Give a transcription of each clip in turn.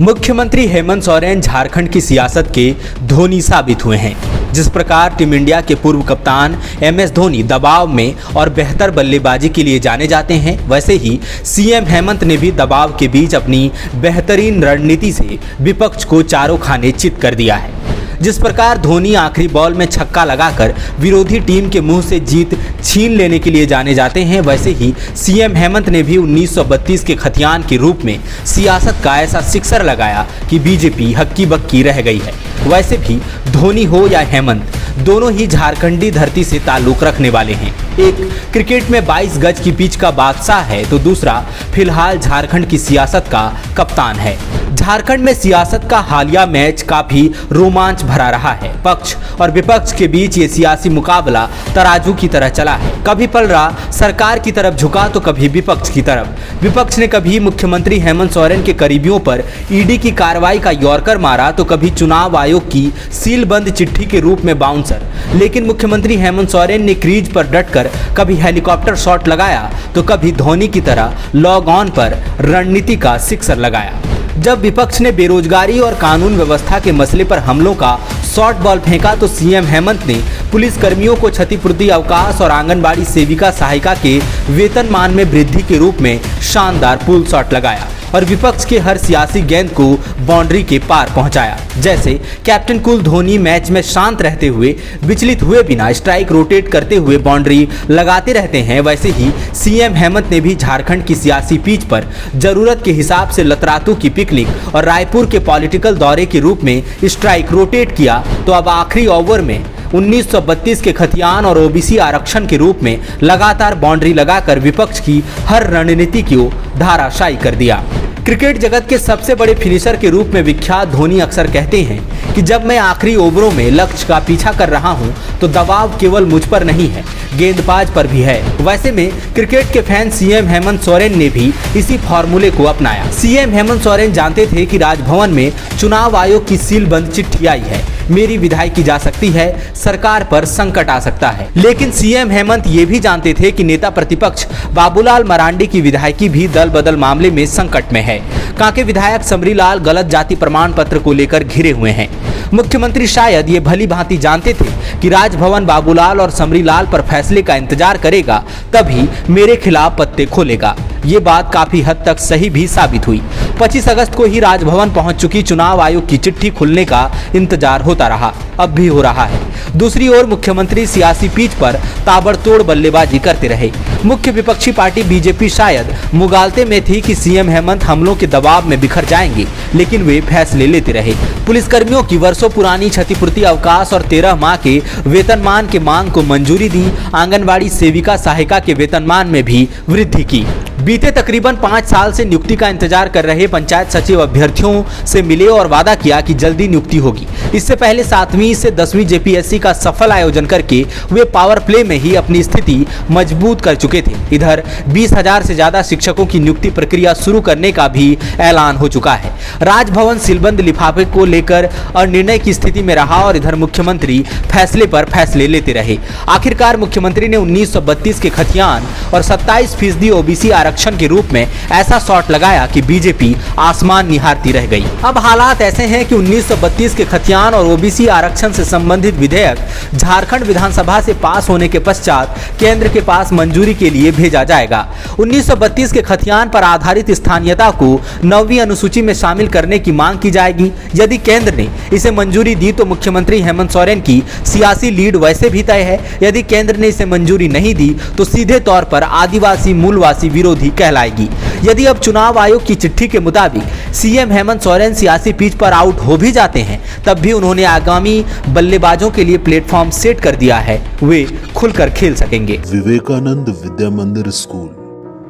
मुख्यमंत्री हेमंत सोरेन झारखंड की सियासत के धोनी साबित हुए हैं। जिस प्रकार टीम इंडिया के पूर्व कप्तान MS धोनी दबाव में और बेहतर बल्लेबाजी के लिए जाने जाते हैं, वैसे ही CM हेमंत ने भी दबाव के बीच अपनी बेहतरीन रणनीति से विपक्ष को चारों खाने चित कर दिया है। जिस प्रकार धोनी आखिरी बॉल में छक्का लगाकर विरोधी टीम के मुंह से जीत छीन लेने के लिए जाने जाते हैं, वैसे ही CM हेमंत ने भी 1932 के खतियान के रूप में सियासत का ऐसा सिक्सर लगाया कि बीजेपी हक्की बक्की रह गई है। वैसे भी धोनी हो या हेमंत, दोनों ही झारखंडी धरती से ताल्लुक रखने वाले हैं। एक क्रिकेट में 22 गज की पिच का बादशाह है तो दूसरा फिलहाल झारखंड की सियासत का कप्तान है। झारखंड में सियासत का हालिया मैच काफी रोमांच भरा रहा है। पक्ष और विपक्ष के बीच ये सियासी मुकाबला तराजू की तरह चला है। कभी पलड़ा सरकार की तरफ झुका तो कभी विपक्ष की तरफ। विपक्ष ने कभी मुख्यमंत्री हेमंत सोरेन के करीबियों पर ED की कार्रवाई का यॉर्कर मारा तो कभी चुनाव आयोग की सीलबंद चिट्ठी के रूप में बाउंसर। लेकिन मुख्यमंत्री हेमंत सोरेन ने क्रीज पर डटकर कभी हेलीकॉप्टर शॉट लगाया तो कभी धोनी की तरह लॉग ऑन पर रणनीति का सिक्सर लगाया। जब विपक्ष ने बेरोजगारी और कानून व्यवस्था के मसले पर हमलों का शॉर्ट बॉल फेंका तो CM हेमंत ने पुलिस कर्मियों को क्षतिपूर्ति अवकाश और आंगनबाड़ी सेविका सहायिका के वेतनमान में वृद्धि के रूप में शानदार पुल शॉट लगाया और विपक्ष के हर सियासी गेंद को बाउंड्री के पार पहुंचाया। जैसे कैप्टन कूल धोनी मैच में शांत रहते हुए, विचलित हुए बिना स्ट्राइक रोटेट करते हुए बाउंड्री लगाते रहते हैं, वैसे ही CM हेमंत ने भी झारखंड की सियासी पिच पर जरूरत के हिसाब से लतरातू की पिकनिक और रायपुर के पॉलिटिकल दौरे के रूप में स्ट्राइक रोटेट किया तो अब आखिरी ओवर में 1932 के खतियान और OBC आरक्षण के रूप में लगातार बाउंड्री लगाकर विपक्ष की हर रणनीति को धाराशायी कर दिया। क्रिकेट जगत के सबसे बड़े फिनिशर के रूप में विख्यात धोनी अक्सर कहते हैं कि जब मैं आखिरी ओवरों में लक्ष्य का पीछा कर रहा हूं तो दबाव केवल मुझ पर नहीं है, गेंदबाज पर भी है। वैसे में क्रिकेट के फैन CM हेमंत सोरेन ने भी इसी फॉर्मूले को अपनाया। CM हेमंत सोरेन जानते थे कि राजभवन में चुनाव आयोग की सीलबंद चिट्ठी आई है, मेरी विधायकी जा सकती है, सरकार पर संकट आ सकता है। लेकिन CM हेमंत ये भी जानते थे कि नेता प्रतिपक्ष बाबूलाल मरांडी की विधायकी भी दल बदल मामले में संकट में है। कांके विधायक समरीलाल गलत जाति प्रमाण पत्र को लेकर घिरे हुए हैं। मुख्यमंत्री शायद ये भली भांति जानते थे कि राजभवन बाबूलाल और समरीलाल पर फैसले का इंतजार करेगा, तभी मेरे खिलाफ पत्ते खोलेगा। ये बात काफी हद तक सही भी साबित हुई। 25 अगस्त को ही राजभवन पहुंच चुकी चुनाव आयोग की चिट्ठी खुलने का इंतजार होता रहा, अब भी हो रहा है। दूसरी ओर मुख्यमंत्री सियासी पिच पर ताबड़तोड़ बल्लेबाजी करते रहे। मुख्य विपक्षी पार्टी बीजेपी शायद मुगालते में थी कि CM हेमंत हमलों के दबाव में बिखर जाएंगे, लेकिन वे फैसले लेते रहे। पुलिसकर्मियों की वर्षों पुरानी क्षतिपूर्ति अवकाश और 13 माह के वेतनमान के मांग को मंजूरी दी। आंगनबाड़ी सेविका सहायिका के वेतनमान में भी वृद्धि की। बीते तकरीबन 5 साल से नियुक्ति का इंतजार कर रहे पंचायत सचिव अभ्यर्थियों से मिले और वादा किया कि जल्दी नियुक्ति होगी। इससे पहले 7वीं से 10वीं JPSC का सफल आयोजन करके वे पावर प्ले में ही अपनी स्थिति मजबूत कर चुके थे। इधर 20,000 से ज्यादा शिक्षकों की नियुक्ति प्रक्रिया शुरू करने का भी ऐलान हो चुका है। राजभवन सीलबंद लिफाफे को लेकर अनिर्णय की स्थिति में रहा और इधर मुख्यमंत्री फैसले पर फैसले लेते रहे। आखिरकार मुख्यमंत्री ने 1932 के खतियान और 27% OBC आरक्षण के रूप में ऐसा शॉट लगाया कि बीजेपी आसमान निहारती रह गई। अब हालात ऐसे हैं कि 1932 के खतियान और OBC आरक्षण से संबंधित विधेयक झारखंड विधानसभा से पास होने के पश्चात केंद्र के पास मंजूरी के लिए भेजा जाएगा। 1932 के खतियान पर आधारित स्थानीयता को 9वीं अनुसूची में शामिल करने की मांग की जाएगी। यदि केंद्र ने इसे मंजूरी दी तो मुख्यमंत्री हेमंत सोरेन की सियासी लीड वैसे भी तय है। यदि केंद्र ने इसे मंजूरी नहीं दी तो सीधे तौर पर आदिवासी मूलवासी विरोधी कहलाएगी। यदि अब चुनाव आयोग की चिट्ठी के मुताबिक CM हेमंत सोरेन सियासी पिच पर आउट हो भी जाते हैं, तब भी उन्होंने आगामी बल्लेबाजों के लिए प्लेटफॉर्म सेट कर दिया है, वे खुलकर खेल सकेंगे। विवेकानंद विद्या मंदिर स्कूल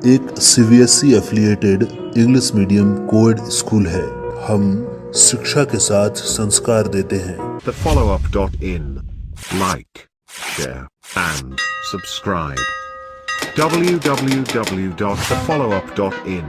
एक CBSE affiliated English medium coed school है। हम शिक्षा के साथ संस्कार देते हैं। thefollowup.in Like, share and subscribe. www.thefollowup.in